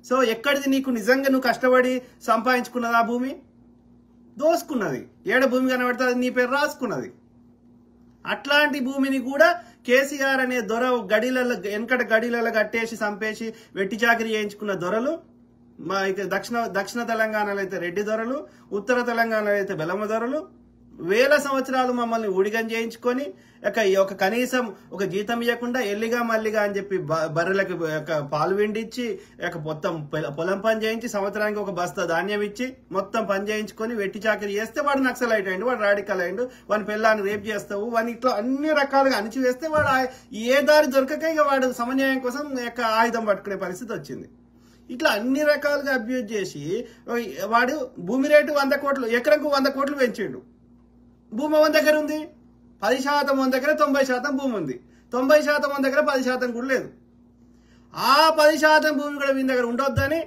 So ఎక్కడిది నీకు నిజంగా నువ్వు కష్టపడి సంపాదించుకున్నది ఆ భూమి? దోసుకున్నది. ఏడ భూమి కనబడితే అది నీ పేరు రాసుకున్నది. అట్లాంటి భూమిని కూడా కేసీఆర్ అనే దొర గడిలలో వెనకట గడిలలో కట్టేసి చంపేసి వెట్టి చాకరీ చేయించుకున్న దొరలు, మా ఇక దక్షిణ తెలంగాణలో అయితే రెడ్డి దొరలు, ఉత్తర తెలంగాణలో అయితే బెల్లమ్మ దొరలు వేల సంవత్సరాలు మమ్మల్ని ఊడిగం చేయించుకొని ఒక కనీసం ఒక జీతం ఇవ్వకుండా ఎల్లిగా మల్లిగా అని చెప్పి బర్రెలకు పాలు విండిచ్చి మొత్తం పొలం పని చేయించి సంవత్సరానికి ఒక బస్తా ధాన్యం ఇచ్చి మొత్తం పని చేయించుకొని వెట్టి చాకరీ చేస్తే వాడు నక్సలైట్ అయ్యిండు, వాడు రాడికల్ అయ్యిండు, వాని పిల్లాన్ని రేపు చేస్తావు, వాని ఇట్లా అన్ని రకాలుగా అణిచివేస్తే వాడు ఏ దారి దొరకక ఇక వాడు సమన్వయం కోసం ఆయుధం పట్టుకునే పరిస్థితి వచ్చింది. ఇట్లా అన్ని రకాలుగా అబ్యూజ్ చేసి వాడు భూమి రేటు 100 కోట్లు, ఎకరకు 100 కోట్లు పెంచాడు. భూమి మన దగ్గర ఉంది 10% మన దగ్గర 90% భూమి ఉంది. 90% మన దగ్గర 10% కూడా లేదు. ఆ 10% భూమి కూడా వీని దగ్గర ఉండొద్దని